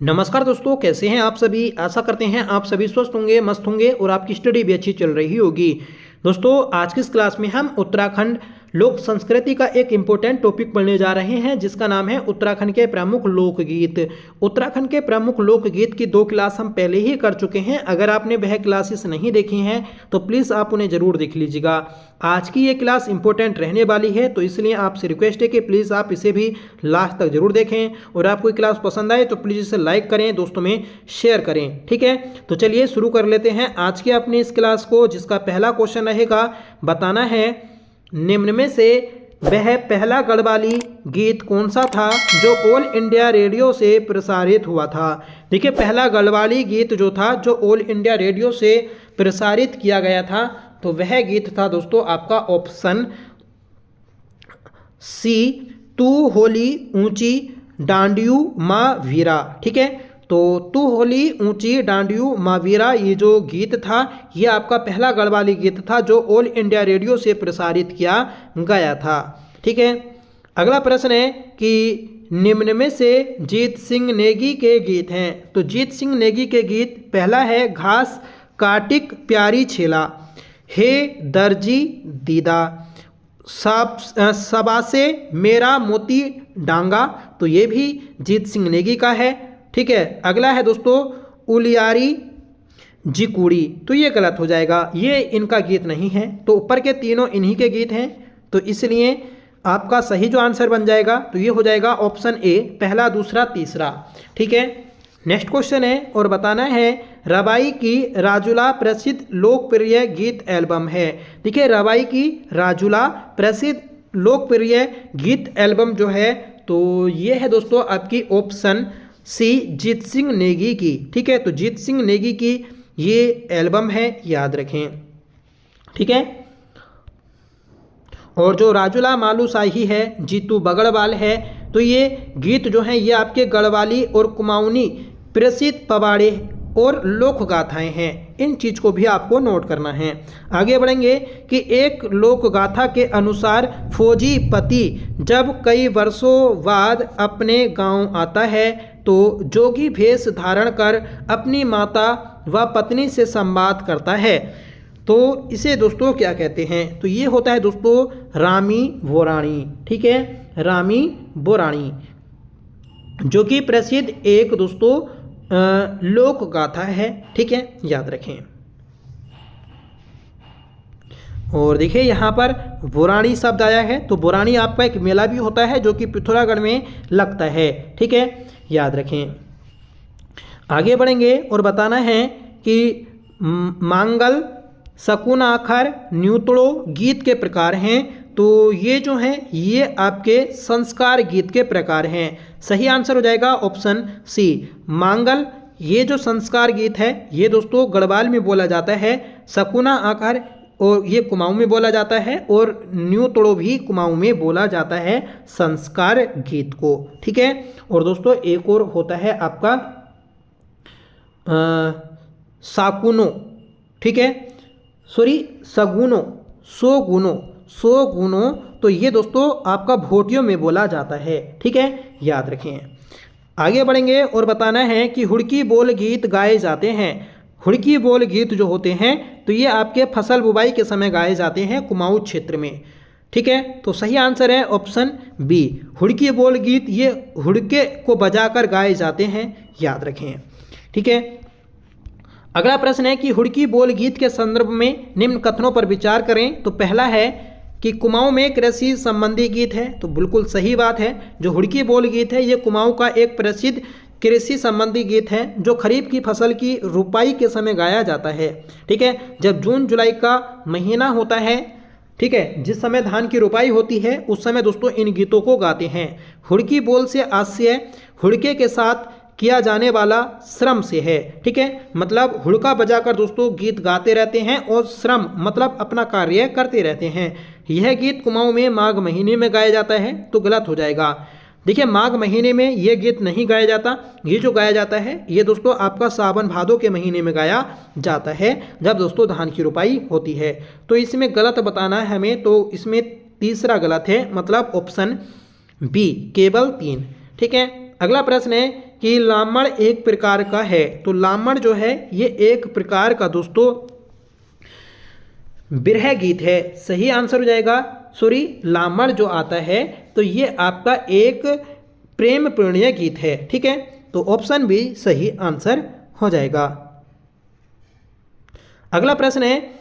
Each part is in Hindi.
नमस्कार दोस्तों, कैसे हैं आप सभी। आशा करते हैं आप सभी स्वस्थ होंगे, मस्त होंगे और आपकी स्टडी भी अच्छी चल रही होगी। दोस्तों, आज की इस क्लास में हम उत्तराखंड लोक संस्कृति का एक इम्पोर्टेंट टॉपिक पढ़ने जा रहे हैं जिसका नाम है उत्तराखंड के प्रमुख लोकगीत। उत्तराखंड के प्रमुख लोकगीत की 2 क्लास हम पहले ही कर चुके हैं। अगर आपने वह क्लासेस नहीं देखी हैं तो प्लीज़ आप उन्हें ज़रूर देख लीजिएगा। आज की ये क्लास इंपॉर्टेंट रहने वाली है, तो इसलिए आपसे रिक्वेस्ट है कि प्लीज़ आप इसे भी लास्ट तक जरूर देखें और आपको ये क्लास पसंद आए तो प्लीज़ इसे लाइक करें, दोस्तों में शेयर करें। ठीक है, तो चलिए शुरू कर लेते हैं आज की अपनी इस क्लास को, जिसका पहला क्वेश्चन रहेगा, बताना है निम्न में से वह पहला गढ़वाली गीत कौन सा था जो ऑल इंडिया रेडियो से प्रसारित हुआ था। देखिए, पहला गढ़वाली गीत जो था जो ऑल इंडिया रेडियो से प्रसारित किया गया था, तो वह गीत था दोस्तों आपका ऑप्शन सी, तू होली ऊंची डांडियो माँ वीरा। ठीक है, तो तू होली ऊंची डांडियो माँ वीरा ये जो गीत था ये आपका पहला गढ़वाली गीत था जो ऑल इंडिया रेडियो से प्रसारित किया गया था। ठीक है, अगला प्रश्न है कि निम्न में से जीत सिंह नेगी के गीत हैं। तो जीत सिंह नेगी के गीत पहला है घास काटिक प्यारी छेला, हे दर्जी दीदा, सबासे मेरा मोती डांगा, तो ये भी जीत सिंह नेगी का है। ठीक है, अगला है दोस्तों उलियारी जिकुड़ी, तो ये गलत हो जाएगा, ये इनका गीत नहीं है। तो ऊपर के तीनों इन्हीं के गीत हैं, तो इसलिए आपका सही जो आंसर बन जाएगा तो ये हो जाएगा ऑप्शन ए, पहला दूसरा तीसरा। ठीक है, नेक्स्ट क्वेश्चन है और बताना है रबाई की राजुला प्रसिद्ध लोकप्रिय गीत एल्बम है। देखिए, रबाई की राजुला प्रसिद्ध लोकप्रिय गीत एल्बम जो है तो ये है दोस्तों आपकी ऑप्शन सी, जीत सिंह नेगी की। ठीक है, तो जीत सिंह नेगी की ये एल्बम है, याद रखें। ठीक है, और जो राजुला मालूशाही है, जीतू बगड़वाल है, तो ये गीत जो हैं ये आपके गढ़वाली और कुमाऊनी प्रसिद्ध पवाड़े और लोक गाथाएँ हैं। इन चीज़ को भी आपको नोट करना है। आगे बढ़ेंगे कि एक लोक गाथा के अनुसार फौजी पति जब कई वर्षों बाद अपने गांव आता है तो जोगी भेष धारण कर अपनी माता व पत्नी से संवाद करता है, तो इसे दोस्तों क्या कहते हैं। तो ये होता है दोस्तों रामी बोरानी। ठीक है, रामी बोरानी जो कि प्रसिद्ध एक दोस्तों लोक गाथा है। ठीक है, याद रखें। और देखिए यहाँ पर बोरानी शब्द आया है, तो बोरानी आपका एक मेला भी होता है जो कि पिथौरागढ़ में लगता है। ठीक है, याद रखें। आगे बढ़ेंगे और बताना है कि मांगल शकुन आखर न्यूतड़ो गीत के प्रकार हैं। तो ये जो हैं ये आपके संस्कार गीत के प्रकार हैं। सही आंसर हो जाएगा ऑप्शन सी, मांगल ये जो संस्कार गीत है ये दोस्तों गढ़वाल में बोला जाता है, शकुना आखर और ये कुमाऊं में बोला जाता है, और न्यू तोड़ो भी कुमाऊं में बोला जाता है संस्कार गीत को। ठीक है, और दोस्तों एक और होता है आपका साकुनो। ठीक है, सॉरी सगुनो, सो गुनो, तो ये दोस्तों आपका भोटियों में बोला जाता है। ठीक है, याद रखें। आगे बढ़ेंगे और बताना है कि हुड़की बोल गीत गाए जाते हैं। हुड़की बोल गीत जो होते हैं तो ये आपके फसल बुवाई के समय गाए जाते हैं कुमाऊं क्षेत्र में। ठीक है, तो सही आंसर है ऑप्शन बी, हुड़की बोल गीत ये हुड़के को बजाकर गाए जाते हैं, याद रखें। ठीक है, अगला प्रश्न है कि हुड़की बोल गीत के संदर्भ में निम्न कथनों पर विचार करें। तो पहला है कि कुमाऊं में कृषि संबंधी गीत है, तो बिल्कुल सही बात है। जो हुड़की बोल गीत है ये कुमाऊं का एक प्रसिद्ध कृषि संबंधी गीत है जो खरीफ की फसल की रुपाई के समय गाया जाता है। ठीक है, जब जून जुलाई का महीना होता है, ठीक है, जिस समय धान की रुपाई होती है उस समय दोस्तों इन गीतों को गाते हैं। हुड़की बोल से आशय हुड़के के साथ किया जाने वाला श्रम से है। ठीक है, मतलब हुड़का बजाकर दोस्तों गीत गाते रहते हैं और श्रम मतलब अपना कार्य करते रहते हैं। यह गीत कुमाऊं में माघ महीने में गाया जाता है, तो गलत हो जाएगा। देखिए, माघ महीने में यह गीत नहीं गाया जाता, ये जो गाया जाता है ये दोस्तों आपका सावन भादो के महीने में गाया जाता है जब दोस्तों धान की रुपाई होती है। तो इसमें गलत बताना है हमें, तो इसमें तीसरा गलत है, मतलब ऑप्शन बी, केवल 3। ठीक है, अगला प्रश्न है कि लामड़ एक प्रकार का है, तो लामड़ जो है ये एक प्रकार का दोस्तों बिरह गीत है। सही आंसर हो जाएगा, सॉरी लामड़ जो आता है तो ये आपका एक प्रेम प्रणय गीत है। ठीक है, तो ऑप्शन बी सही आंसर हो जाएगा। अगला प्रश्न है,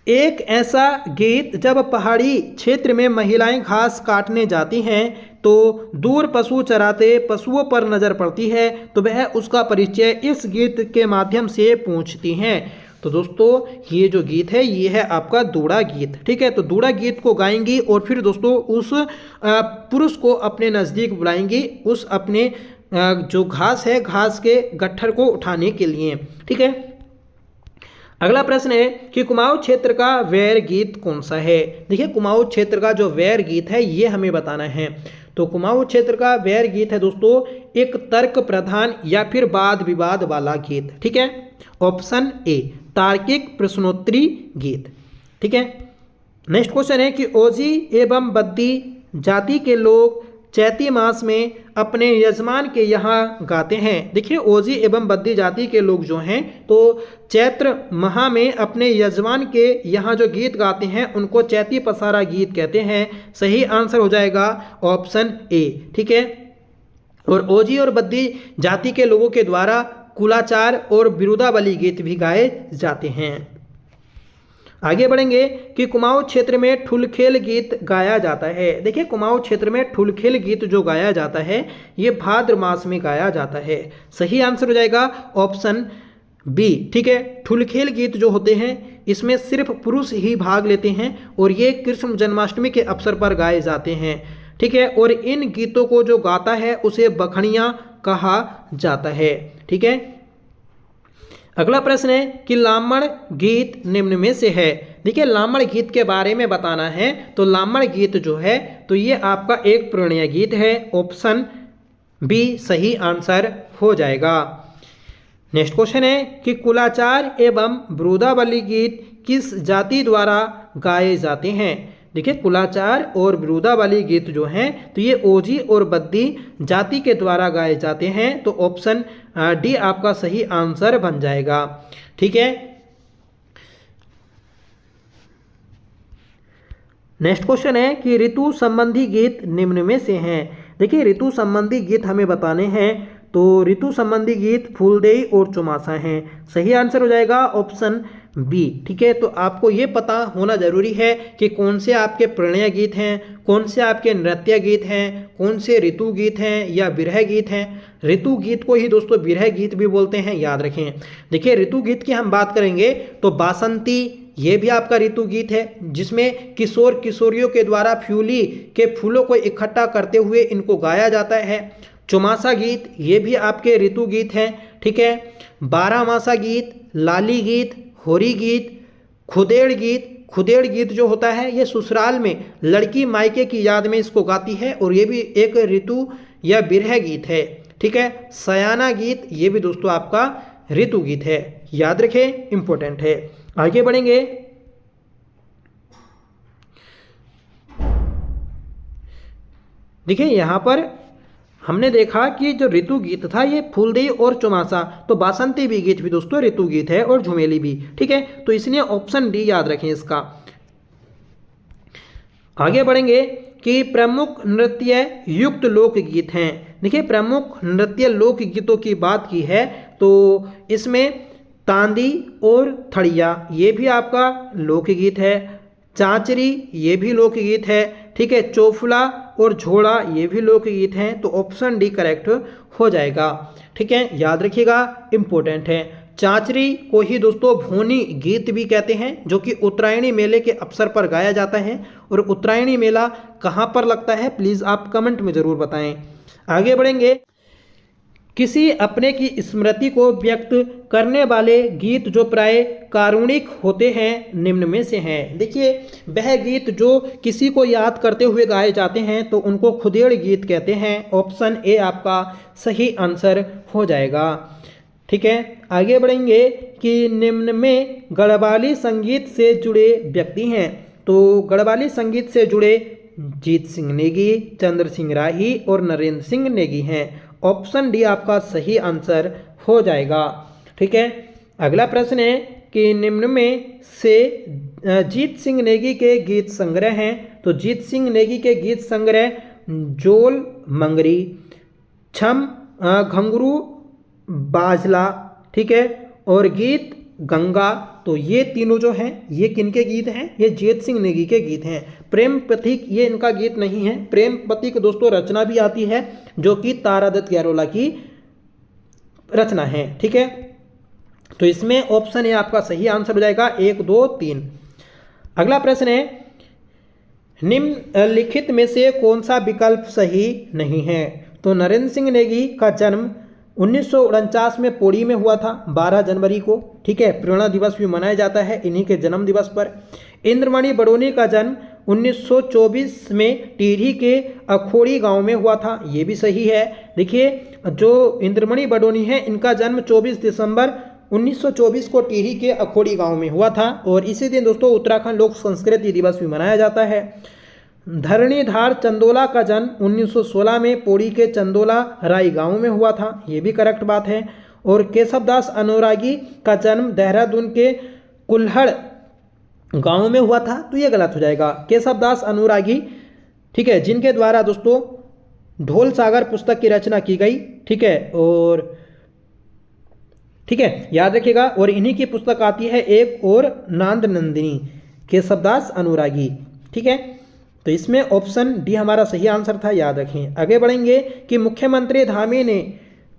एक ऐसा गीत जब पहाड़ी क्षेत्र में महिलाएं घास काटने जाती हैं तो दूर पशु चराते पशुओं पर नजर पड़ती है, तो वह उसका परिचय इस गीत के माध्यम से पूछती हैं। तो दोस्तों ये जो गीत है ये है आपका दूड़ा गीत। ठीक है, तो दूड़ा गीत को गाएंगी और फिर दोस्तों उस पुरुष को अपने नज़दीक बुलाएंगी उस अपने जो घास है घास के गट्ठर को उठाने के लिए। ठीक है, अगला प्रश्न है कि कुमाऊं क्षेत्र का वैर गीत कौन सा है। देखिए कुमाऊं क्षेत्र का जो वैर गीत है ये हमें बताना है। तो कुमाऊं क्षेत्र का वैर गीत है दोस्तों एक तर्क प्रधान या फिर वाद विवाद वाला गीत। ठीक है, ऑप्शन ए तार्किक प्रश्नोत्तरी गीत। ठीक है, नेक्स्ट क्वेश्चन है कि ओजी एवं बद्दी जाति के लोग चैती मास में अपने यजमान के यहाँ गाते हैं। देखिए ओजी एवं बद्दी जाति के लोग जो हैं तो चैत्र माह में अपने यजमान के यहाँ जो गीत गाते हैं उनको चैती पसारा गीत कहते हैं। सही आंसर हो जाएगा ऑप्शन ए। ठीक है, और ओजी और बद्दी जाति के लोगों के द्वारा कुलाचार और बिरुदावली गीत भी गाए जाते हैं। आगे बढ़ेंगे कि कुमाऊं क्षेत्र में ठुलखेल गीत गाया जाता है। देखिए कुमाऊं क्षेत्र में ठुलखेल गीत जो गाया जाता है ये भाद्र मास में गाया जाता है। सही आंसर हो जाएगा ऑप्शन बी। ठीक है, ठुलखेल गीत जो होते हैं इसमें सिर्फ पुरुष ही भाग लेते हैं और ये कृष्ण जन्माष्टमी के अवसर पर गाए जाते हैं। ठीक है, और इन गीतों को जो गाता है उसे बखड़ियाँ कहा जाता है। ठीक है, अगला प्रश्न है कि लामड़ गीत निम्न में से है। देखिए लामड़ गीत के बारे में बताना है तो लामड़ गीत जो है तो ये आपका एक प्रणय गीत है। ऑप्शन बी सही आंसर हो जाएगा। नेक्स्ट क्वेश्चन है कि कुलाचार एवं बिरुदावली गीत किस जाति द्वारा गाए जाते हैं। देखिए कुलाचार और बिरुदावली गीत जो हैं तो ये ओजी और बद्दी जाति के द्वारा गाए जाते हैं। तो ऑप्शन डी आपका सही आंसर बन जाएगा। ठीक है, नेक्स्ट क्वेश्चन है कि ऋतु संबंधी गीत निम्न में से हैं। देखिए ऋतु संबंधी गीत हमें बताने हैं तो ऋतु संबंधी गीत फूलदेई और चौमासा हैं। सही आंसर हो जाएगा ऑप्शन बी। ठीक है, तो आपको ये पता होना जरूरी है कि कौन से आपके प्रणय गीत हैं, कौन से आपके नृत्य गीत हैं, कौन से ऋतु गीत हैं या विरह गीत हैं। ऋतु गीत को ही दोस्तों विरह गीत भी बोलते हैं, याद रखें। देखिए ऋतु गीत की हम बात करेंगे तो बासंती ये भी आपका ऋतु गीत है जिसमें किशोर किशोरियों के द्वारा फ्यूली के फूलों को इकट्ठा करते हुए इनको गाया जाता है। चौमासा गीत ये भी आपके ऋतु गीत हैं। ठीक है, बारहमासा गीत, लाली गीत, होरी गीत, खुदेड़ गीत। खुदेड़ गीत जो होता है ये ससुराल में लड़की मायके की याद में इसको गाती है और ये भी एक ऋतु या बिरह गीत है। ठीक है, सयाना गीत ये भी दोस्तों आपका ऋतु गीत है, याद रखें, इंपॉर्टेंट है। आगे बढ़ेंगे। देखिए यहाँ पर हमने देखा कि जो ऋतु गीत था ये फूलदेई और चौमासा, तो बासंती भी गीत भी दोस्तों ऋतु गीत है और झुमेली भी। ठीक है, तो इसलिए ऑप्शन डी याद रखें इसका। आगे बढ़ेंगे कि प्रमुख नृत्य युक्त लोकगीत हैं। देखिए प्रमुख नृत्य लोकगीतों की बात की है तो इसमें तांदी और थड़िया ये भी आपका लोकगीत है। चांचरी ये भी लोकगीत है। ठीक है, चोफला और झोड़ा ये भी लोकगीत हैं। तो ऑप्शन डी करेक्ट हो जाएगा। ठीक है, याद रखिएगा, इंपॉर्टेंट है। चांचरी को ही दोस्तों भोनी गीत भी कहते हैं जो कि उत्तरायणी मेले के अवसर पर गाया जाता है। और उत्तरायणी मेला कहाँ पर लगता है प्लीज़ आप कमेंट में ज़रूर बताएं। आगे बढ़ेंगे। किसी अपने की स्मृति को व्यक्त करने वाले गीत जो प्राय कारुणिक होते हैं निम्न में से हैं। देखिए वह गीत जो किसी को याद करते हुए गाए जाते हैं तो उनको खुदेड़ गीत कहते हैं। ऑप्शन ए आपका सही आंसर हो जाएगा। ठीक है, आगे बढ़ेंगे कि निम्न में गढ़वाली संगीत से जुड़े व्यक्ति हैं। तो गढ़वाली संगीत से जुड़े जीत सिंह नेगी, चंद्र सिंह राही और नरेंद्र सिंह नेगी हैं। ऑप्शन डी आपका सही आंसर हो जाएगा। ठीक है, अगला प्रश्न है कि निम्न में से जीत सिंह नेगी के गीत संग्रह हैं। तो जीत सिंह नेगी के गीत संग्रह जोल मंगरी, छम घंगरू बाजला, ठीक है, और गीत गंगा। तो ये तीनों जो हैं ये किनके गीत हैं? ये जीत सिंह नेगी के गीत हैं। प्रेम प्रतीक ये इनका गीत नहीं है। प्रेम प्रतीक दोस्तों रचना भी आती है जो कि तारादत्त ग्यारोला की रचना है। ठीक है, तो इसमें ऑप्शन ए आपका सही आंसर हो जाएगा 1, 2, 3। अगला प्रश्न है निम्नलिखित में से कौन सा विकल्प सही नहीं है? तो नरेंद्र सिंह नेगी का जन्म 1949 में पौड़ी में हुआ था 12 जनवरी को। ठीक है, प्रेरणा दिवस भी मनाया जाता है इन्हीं के जन्म दिवस पर। इंद्रमणि बडोनी का जन्म 1924 में टिहरी के अखोड़ी गांव में हुआ था, ये भी सही है। देखिए जो इंद्रमणि बडोनी है इनका जन्म 24 दिसंबर 1924 को टिहरी के अखोड़ी गांव में हुआ था और इसी दिन दोस्तों उत्तराखंड लोक संस्कृति दिवस भी मनाया जाता है। धरणीधार चंदोला का जन्म 1916 में पौड़ी के चंदोला राई गांव में हुआ था, ये भी करेक्ट बात है। और केशवदास अनुरागी का जन्म देहरादून के कुल्हड़ गांव में हुआ था, तो ये गलत हो जाएगा। केशवदास अनुरागी, ठीक है, जिनके द्वारा दोस्तों ढोल सागर पुस्तक की रचना की गई। ठीक है, और ठीक है याद रखिएगा। और इन्हीं की पुस्तक आती है एक और नांद नंदिनी, केशवदास अनुरागी। ठीक है, तो इसमें ऑप्शन डी हमारा सही आंसर था, याद रखें। आगे बढ़ेंगे कि मुख्यमंत्री धामी ने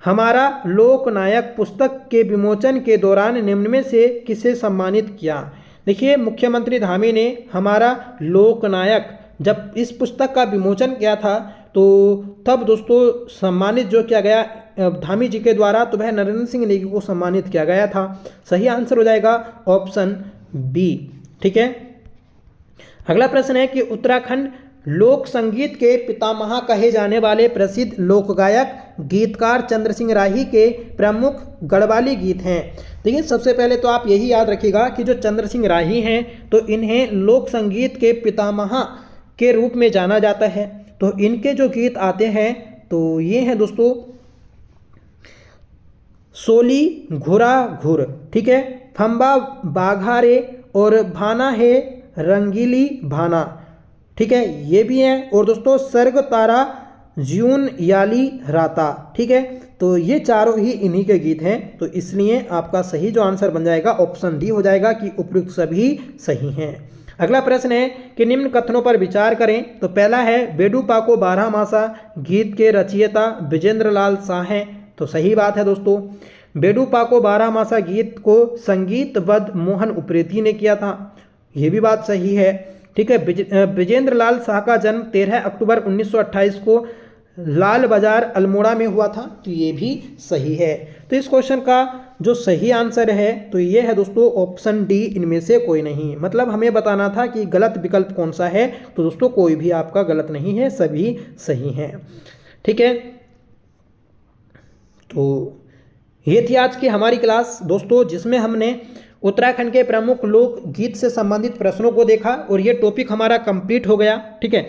हमारा लोकनायक पुस्तक के विमोचन के दौरान निम्न में से किसे सम्मानित किया? देखिए मुख्यमंत्री धामी ने हमारा लोकनायक जब इस पुस्तक का विमोचन किया था तो तब दोस्तों सम्मानित जो किया गया धामी जी के द्वारा, तो वह नरेंद्र सिंह नेगी को सम्मानित किया गया था। सही आंसर हो जाएगा ऑप्शन बी। ठीक है, अगला प्रश्न है कि उत्तराखंड लोक संगीत के पितामह कहे जाने वाले प्रसिद्ध लोक गायक गीतकार चंद्र सिंह राही के प्रमुख गढ़वाली गीत हैं। देखिए सबसे पहले तो आप यही याद रखिएगा कि जो चंद्र सिंह राही हैं तो इन्हें लोक संगीत के पितामह के रूप में जाना जाता है। तो इनके जो गीत आते हैं तो ये हैं दोस्तों सोली घुरा घुर, ठीक है, फंबा बाघा रे और भाना है रंगीली भाना, ठीक है, ये भी हैं। और दोस्तों सर्ग तारा ज्यून याली राता, ठीक है, तो ये चारों ही इन्हीं के गीत हैं। तो इसलिए आपका सही जो आंसर बन जाएगा ऑप्शन डी हो जाएगा कि उपयुक्त सभी सही हैं। अगला प्रश्न है कि निम्न कथनों पर विचार करें। तो पहला है बेडू पाको बारहमासा गीत के रचयिता विजेंद्र लाल शाह हैं, तो सही बात है दोस्तों। बेडू पाको बारहमासा गीत को संगीतबद्ध मोहन उप्रेती ने किया था, ये भी बात सही है। ठीक है, विजेंद्र लाल शाह का जन्म 13 अक्टूबर 1928 को लाल बाजार अल्मोड़ा में हुआ था, तो ये भी सही है। तो इस क्वेश्चन का जो सही आंसर है तो ये है दोस्तों ऑप्शन डी, इनमें से कोई नहीं। मतलब हमें बताना था कि गलत विकल्प कौन सा है, तो दोस्तों कोई भी आपका गलत नहीं है, सभी सही हैं। ठीक है, तो ये थी आज की हमारी क्लास दोस्तों, जिसमें हमने उत्तराखंड के प्रमुख लोक गीत से संबंधित प्रश्नों को देखा और ये टॉपिक हमारा कंप्लीट हो गया। ठीक है,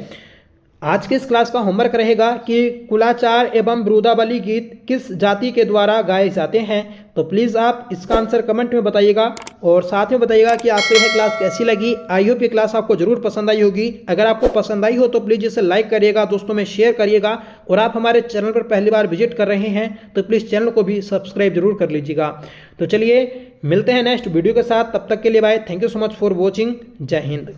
आज के इस क्लास का होमवर्क रहेगा कि कुलाचार एवं ब्रूदावली गीत किस जाति के द्वारा गाए जाते हैं। तो प्लीज़ आप इसका आंसर कमेंट में बताइएगा और साथ में बताइएगा कि आपको यह क्लास कैसी लगी। आई होप ये क्लास आपको जरूर पसंद आई होगी। अगर आपको पसंद आई हो तो प्लीज़ इसे लाइक करिएगा, दोस्तों में शेयर करिएगा, और आप हमारे चैनल पर पहली बार विजिट कर रहे हैं तो प्लीज़ चैनल को भी सब्सक्राइब जरूर कर लीजिएगा। तो चलिए मिलते हैं नेक्स्ट वीडियो के साथ, तब तक के लिए bye. Thank you so much for watching. जय हिंद।